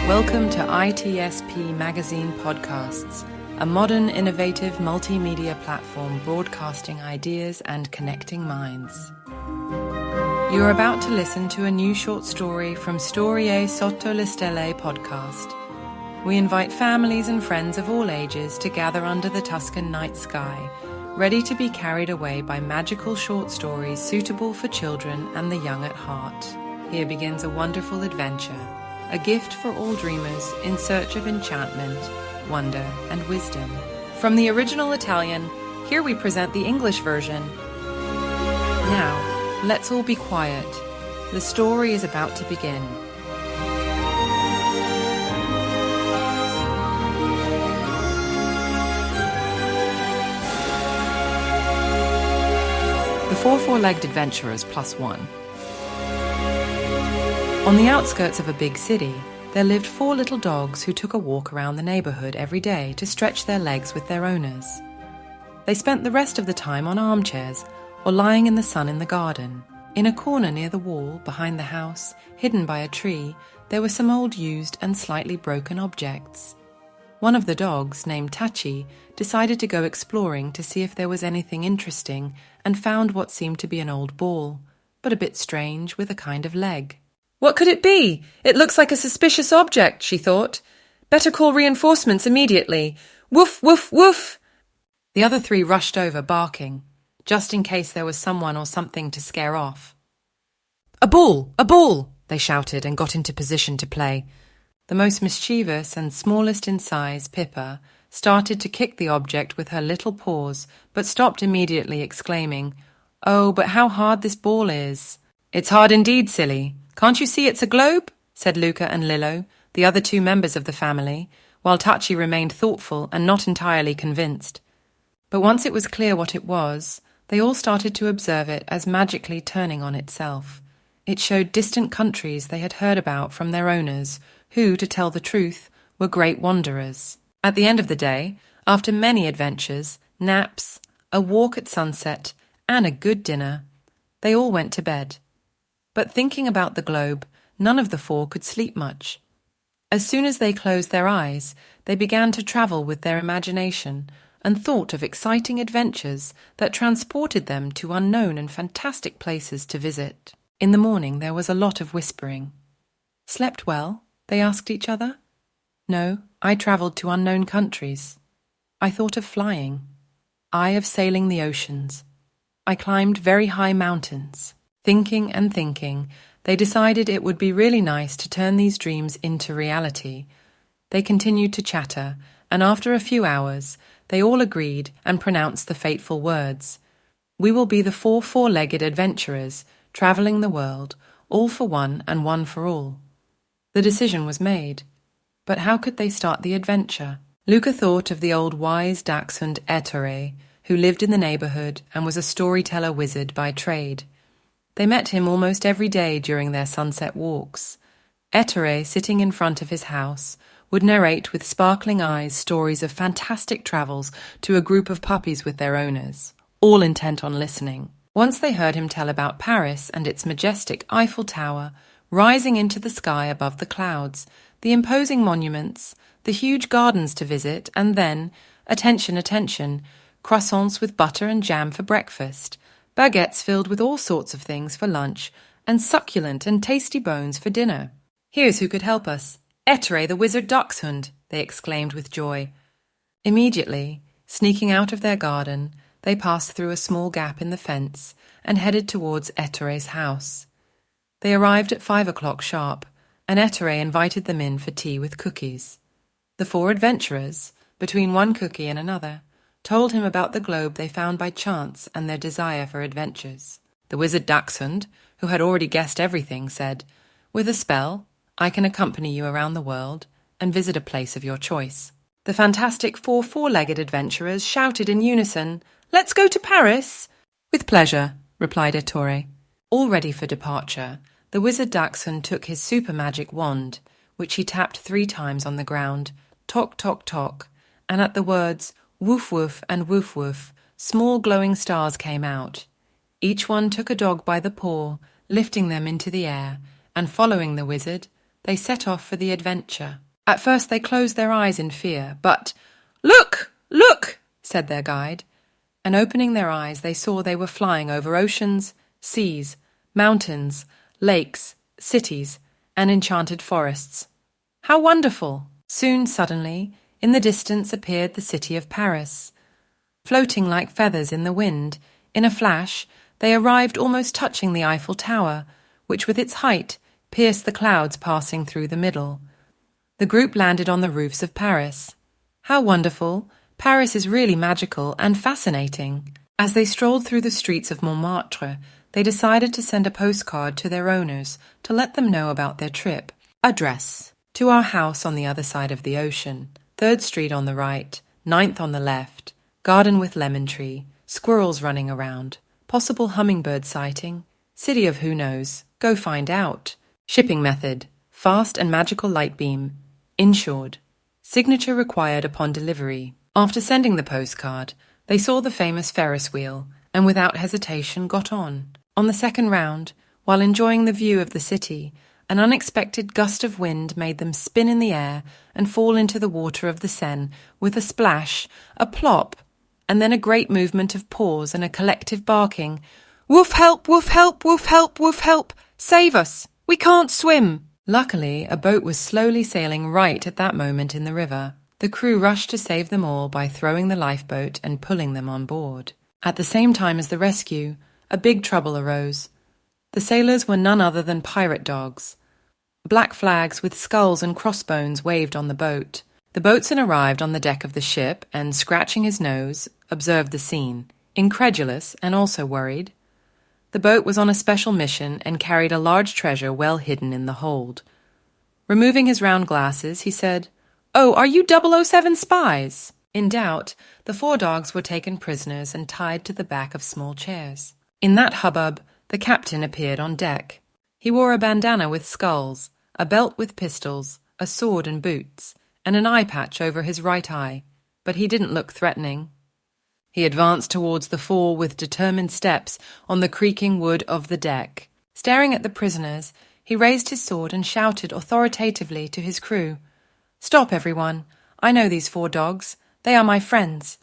Welcome to ITSP Magazine Podcasts, a modern, innovative multimedia platform broadcasting ideas and connecting minds. You are about to listen to a new short story from Sotto, Stelle podcast. We invite families and friends of all ages to gather under the Tuscan night sky, ready to be carried away by magical short stories suitable for children and the young at heart. Here begins a wonderful adventure, a gift for all dreamers in search of enchantment, wonder, and wisdom. From the original Italian, here we present the English version. Now, let's all be quiet. The story is about to begin. The four-legged adventurers plus one. On the outskirts of a big city, there lived 4 little dogs who took a walk around the neighborhood every day to stretch their legs with their owners. They spent the rest of the time on armchairs or lying in the sun in the garden. In a corner near the wall, behind the house, hidden by a tree, there were some old used and slightly broken objects. One of the dogs, named Tachi, decided to go exploring to see if there was anything interesting and found what seemed to be an old ball, but a bit strange with a kind of leg. "What could it be? It looks like a suspicious object," she thought. "Better call reinforcements immediately. Woof, woof, woof!" The other 3 rushed over, barking, just in case there was someone or something to scare off. "A ball! A ball!" they shouted and got into position to play. The most mischievous and smallest in size, Pippa, started to kick the object with her little paws, but stopped immediately, exclaiming, "Oh, but how hard this ball is!" "It's hard indeed, silly. Can't you see it's a globe?" said Luca and Lillo, the other 2 members of the family, while Tachi remained thoughtful and not entirely convinced. But once it was clear what it was, they all started to observe it as magically turning on itself. It showed distant countries they had heard about from their owners, who, to tell the truth, were great wanderers. At the end of the day, after many adventures, naps, a walk at sunset, and a good dinner, they all went to bed. But thinking about the globe, none of the 4 could sleep much. As soon as they closed their eyes, they began to travel with their imagination and thought of exciting adventures that transported them to unknown and fantastic places to visit. In the morning there was a lot of whispering. "Slept well?" they asked each other. "No, I travelled to unknown countries. I thought of flying. I of sailing the oceans. I climbed very high mountains." Thinking and thinking, they decided it would be really nice to turn these dreams into reality. They continued to chatter, and after a few hours, they all agreed and pronounced the fateful words. "We will be the 4 four-legged adventurers, travelling the world, all for one and one for all." The decision was made. But how could they start the adventure? Luca thought of the old wise dachshund Ettore, who lived in the neighbourhood and was a storyteller wizard by trade. They met him almost every day during their sunset walks. Ettore, sitting in front of his house, would narrate with sparkling eyes stories of fantastic travels to a group of puppies with their owners, all intent on listening. Once they heard him tell about Paris and its majestic Eiffel Tower, rising into the sky above the clouds, the imposing monuments, the huge gardens to visit, and then, attention, attention, croissants with butter and jam for breakfast, baguettes filled with all sorts of things for lunch, and succulent and tasty bones for dinner. "Here's who could help us. Ettore the wizard dachshund," they exclaimed with joy. Immediately, sneaking out of their garden, they passed through a small gap in the fence and headed towards Ettore's house. They arrived at 5 o'clock sharp, and Ettore invited them in for tea with cookies. The 4 adventurers, between one cookie and another, told him about the globe they found by chance and their desire for adventures. The wizard dachshund, who had already guessed everything, said, "With a spell, I can accompany you around the world and visit a place of your choice." The fantastic 4 four-legged adventurers shouted in unison, "Let's go to Paris!" "With pleasure," replied Ettore. All ready for departure, the wizard dachshund took his super magic wand, which he tapped 3 times on the ground, tock, tock, tock, and at the words "woof, woof" and "woof, woof," small glowing stars came out. Each one took a dog by the paw, lifting them into the air, and following the wizard, they set off for the adventure. At first they closed their eyes in fear, but "Look! Look!" said their guide, and opening their eyes they saw they were flying over oceans, seas, mountains, lakes, cities, and enchanted forests. How wonderful! Soon, suddenly, in the distance appeared the city of Paris. Floating like feathers in the wind, in a flash, they arrived almost touching the Eiffel Tower, which with its height pierced the clouds passing through the middle. The group landed on the roofs of Paris. How wonderful! Paris is really magical and fascinating. As they strolled through the streets of Montmartre, they decided to send a postcard to their owners to let them know about their trip. Address: to our house on the other side of the ocean, 3rd Street on the right, 9th on the left, garden with lemon tree, squirrels running around, possible hummingbird sighting, city of who knows, go find out. Shipping method: fast and magical light beam. Insured. Signature required upon delivery. After sending the postcard, they saw the famous Ferris wheel and without hesitation got on. On the second round, while enjoying the view of the city, an unexpected gust of wind made them spin in the air and fall into the water of the Seine with a splash, a plop, and then a great movement of paws and a collective barking. "Woof help! Woof help! Woof help! Woof help! Save us! We can't swim!" Luckily, a boat was slowly sailing right at that moment in the river. The crew rushed to save them all by throwing the lifeboat and pulling them on board. At the same time as the rescue, a big trouble arose. The sailors were none other than pirate dogs. Black flags with skulls and crossbones waved on the boat. The boatswain arrived on the deck of the ship and, scratching his nose, observed the scene, incredulous and also worried. The boat was on a special mission and carried a large treasure well hidden in the hold. Removing his round glasses, he said, "Oh, are you 007 spies?" In doubt, the 4 dogs were taken prisoners and tied to the back of small chairs. In that hubbub, the captain appeared on deck. He wore a bandana with skulls, a belt with pistols, a sword and boots, and an eye patch over his right eye, but he didn't look threatening. He advanced towards the 4 with determined steps on the creaking wood of the deck. Staring at the prisoners, he raised his sword and shouted authoritatively to his crew, "Stop, everyone. I know these 4 dogs. They are my friends.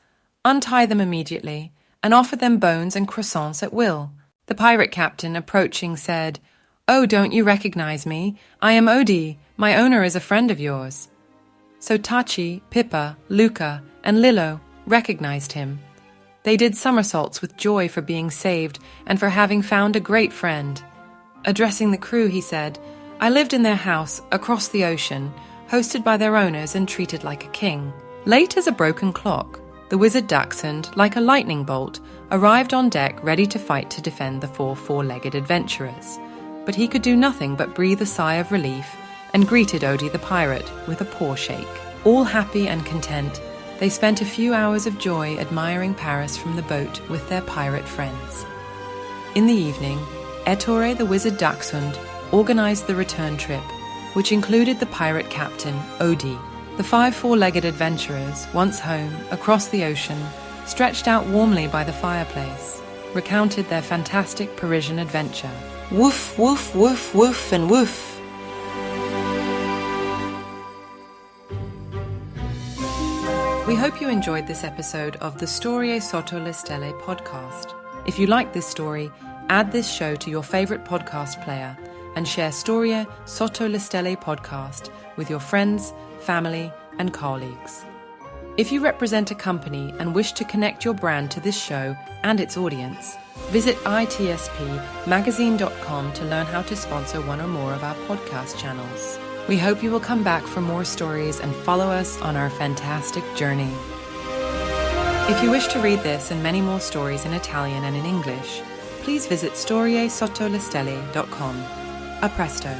Untie them immediately, and offer them bones and croissants at will." The pirate captain, approaching, said, "Oh, don't you recognize me? I am Odie. My owner is a friend of yours." So Tachi, Pippa, Luca, and Lillo recognized him. They did somersaults with joy for being saved and for having found a great friend. Addressing the crew, he said, "I lived in their house across the ocean, hosted by their owners and treated like a king." Late as a broken clock, the wizard dachshund, like a lightning bolt, arrived on deck ready to fight to defend the 4 four-legged adventurers. But he could do nothing but breathe a sigh of relief and greeted Odie the pirate with a paw shake. All happy and content, they spent a few hours of joy admiring Paris from the boat with their pirate friends. In the evening, Ettore the wizard dachshund organized the return trip, which included the pirate captain, Odie. The 5 four-legged adventurers, once home, across the ocean, stretched out warmly by the fireplace, recounted their fantastic Parisian adventure. Woof, woof, woof, woof, and woof. We hope you enjoyed this episode of the Storie Sotto le Stelle podcast. If you like this story, add this show to your favorite podcast player and share Storie Sotto le Stelle podcast with your friends, family, and colleagues. If you represent a company and wish to connect your brand to this show and its audience, visit itspmagazine.com to learn how to sponsor one or more of our podcast channels. We hope you will come back for more stories and follow us on our fantastic journey. If you wish to read this and many more stories in Italian and in English, please visit storiesottolestelle.com. A presto.